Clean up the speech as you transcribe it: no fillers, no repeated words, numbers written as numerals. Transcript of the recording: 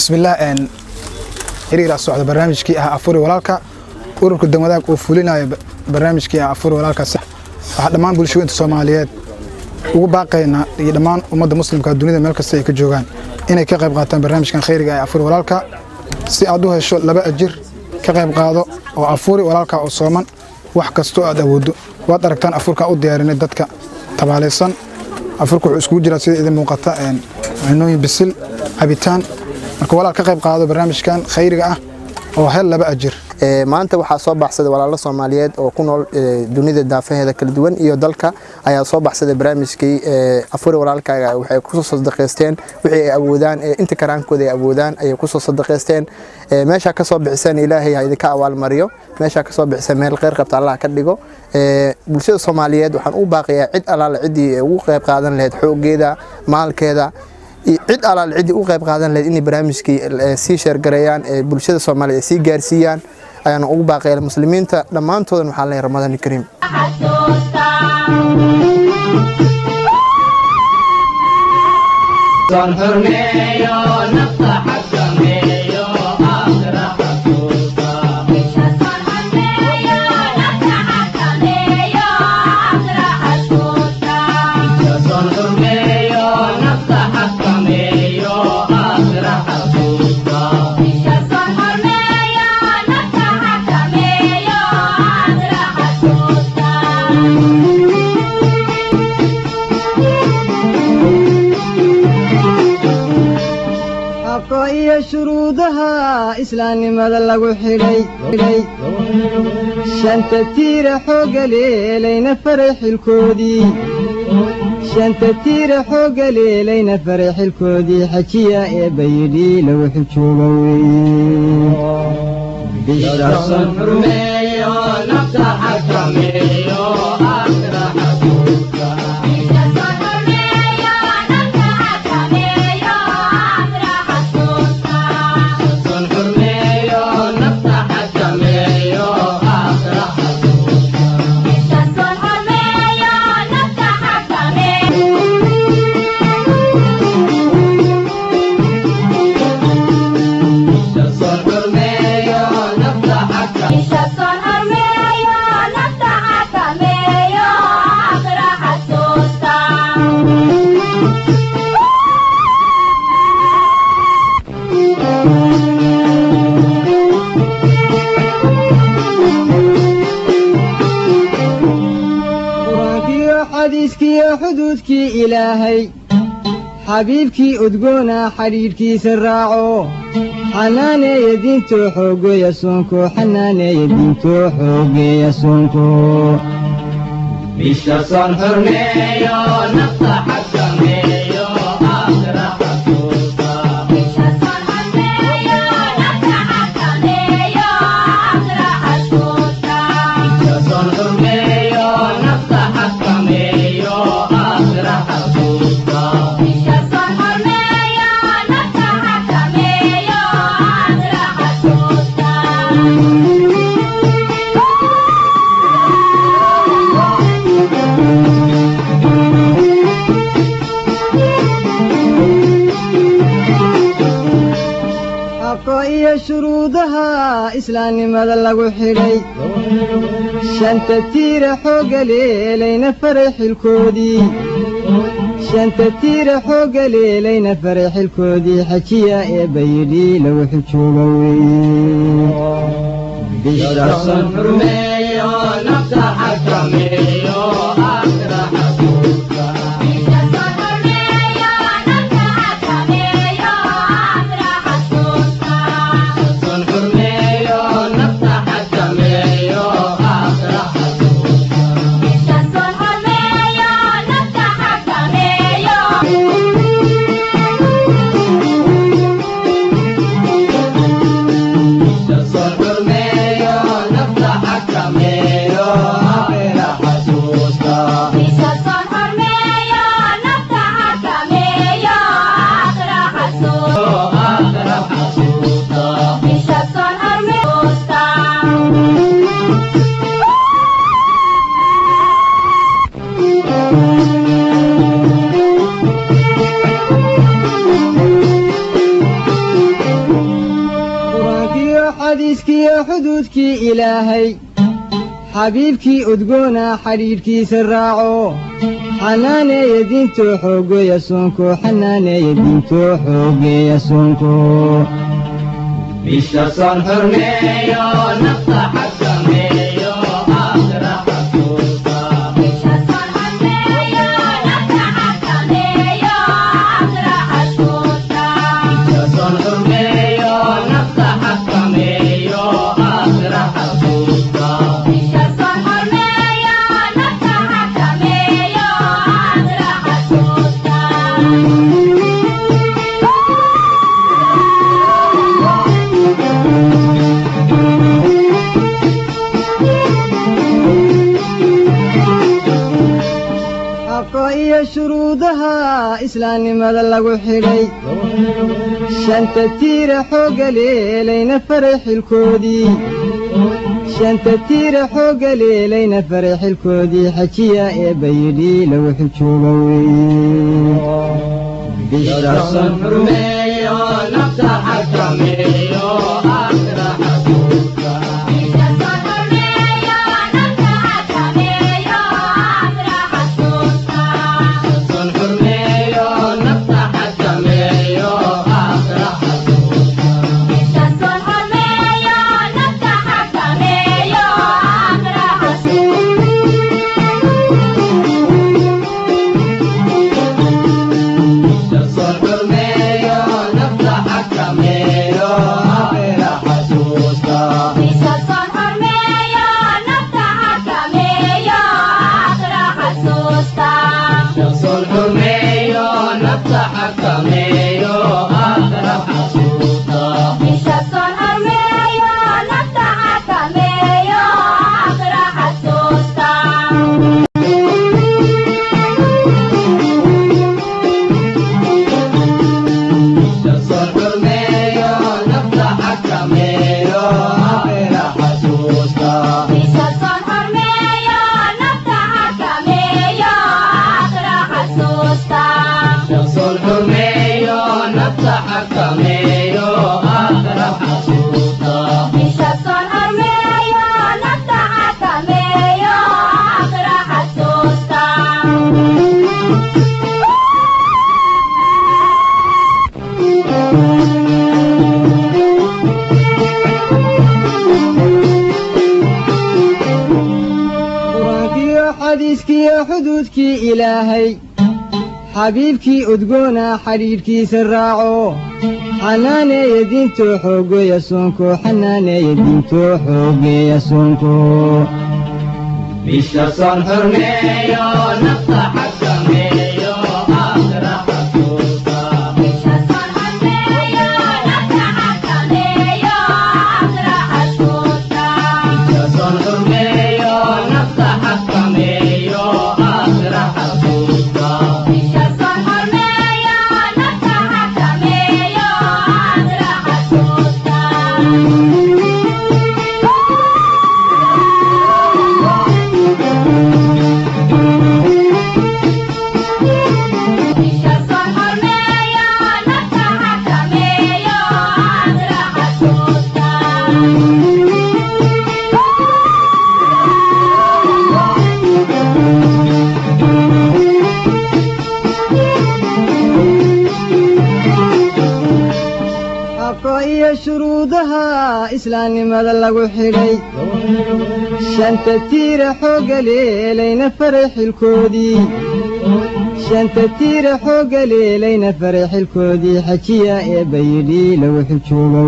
بسم الله ان حرير الصعود برنامجكي افوري walaalka ururka degmada oo fulinayo barnaamijkii afur walaalka sax waxa dhamaan bulshooyinka Soomaaliyeed ugu baaqayna iyo dhamaan ummadda muslimka dunida meel kasta ay ka joogan inay ka qayb qaataan barnaamijkan khayriga ah afur walaalka si aad u hesho laba ajir ka qayb qaado oo afuri walaalka oo sooman wax kasto aad awoodo waad aragtaan afurka u diyaarinay dadka tabaaleysan afurku wuxuu isku jira sida idin muuqata cunooyin bisil cabitaan marka walaalka ka qayb qaado barnaamijkan khayriga ah oo hel laba ajir maanta waxaa soo baxsaday walaalo Soomaaliyeed oo ku nool dunida daafaheeda kala duwan iyo dalka ayaa soo baxsaday barnaamijkii afur walaalkaaga waxay ku soo sadaqeysteen wixii ay awoodaan inta karaankooda ay awoodaan ayay ku soo sadaqeysteen meesha ka soo bixisaan Ilaahay ha idinka awaal mariyo meesha ka soo bixisay meel khayr qabta Allah ka dhigo bulshada Soomaaliyeed waxaan u baaqiyaa cid alaala cidii ugu qayb qaadan lahayd xoogeeda maalkeeda cid alaal cid u qayb qaadan lahayd in barnaamijkii si share gareeyaan bulshada Soomaaliyeed si gaarsiiyaan ayaan ugu baaqay muslimiinta dhamaantood waxa la Ramadaan Kariim شروطها إسلام ماذا لغو حلي شانت تير حوق ليلين فرح الكودي شانت تير حوق ليلين فرح الكودي حكيا يا بيدي لو حجوبوي بشرس فرميو نفتح حكميو أكرح حدودك إلهي حبيبك أدقونا حريرك سراعو حناني يدينتو حوقو يسونكو حناني يدينتو حوقو يسونكو بيشا صار حرميو نفتح حكميو آخر حكوكا بيشا صار حرميو نفتح حكميو آخر حكوكا بيشا صار حرميو نفتح حكميو آخر حكوكا بيشا صار حرميو نفتح حكميو آخر حكوكا شروطها إسلام ماذا لغو حلي شانت تير حوق ليلين فرح الكودي شانت تير حوق ليلين فرح الكودي حكيا يا بيدي لو حجوبوي بشرس فرميو نفتح حكميو آخر حكوكا xadiiskii iyo xuduudkii ilaahay xabiibkii udgoona xidhiidhkiisa raaco xanaaneeya diintoo xoogeeya soonko xanaaneeya diintoo xoogeeya soonko bisha soon xurmeeyo nafta xakameeyo aakhira xasuusta bisha soon xurmeeyo nafta xakameeyo aakhira xasuusta bisha soon xurmeeyo nafta xakameeyo aakhira xasuusta bisha soon xurmeeyo nafta xakameeyo aakhira xasuusta iyo shuruudaha islaamnimada lagu xidhay shanta tiira xooga leelayna faray xilkoodii shanta tiira xooga leelayna faray xilkoodii xajiya ee bayidhi lagu xijooga bisha soon xurmeeyo nafta xakameeyo aakhira xasuusta bisha soon xurmeeyo nafta xakameeyo aakhira xasuusta soon xurmeeyo nafta xakameeyo aakhira xasuusta bisha soon xurmeeyo nafta xakameeyo aakhira xasuusta bisha soon xurmeeyo nafta xakameeyo aakhira xasuusta bisha soon xurmeeyo nafta xakameeyo aakhira xasuusta bisha soon xurmeeyo nafta xakameeyo aakhira xasuusta bisha soon xurmeeyo nafta xakameeyo aakhira xasuusta bisha soon xurmeeyo nafta xakameeyo aakhira xasuusta bisha soon xurmeeyo nafta xakameeyo aakhira xasuusta bisha soon xurmeeyo nafta xakameeyo aakhira xasuusta qur-aankiiyo xadiiskiiyo xuduudkii ilaahay xabiibkii udgoona xidhiidhkiisa raaco xanaaneeya diintoo xoogeeya soonko xanaaneeya diintoo xoogeeya soonko bisha soon xurmeeyo nafta xakameeyo aakhira xasuusta bisha soon xurmeeyo nafta xakameeyo aakhira xasuusta bisha soon xurmeeyo nafta xakameeyo aakhira xasuusta bisha soon xurmeeyo nafta xakameeyo aakhira xasuusta bisha soon xurmeeyo nafta xakameeyo aakhira xasuusta xaqa iyo shuruudaha islaamnimada lagu xidhay shanta tiira xooga leelayna faray xilkoodii shanta tiira xooga leelayna faray xilkoodii xajiya ee bayidhi lagu xijooga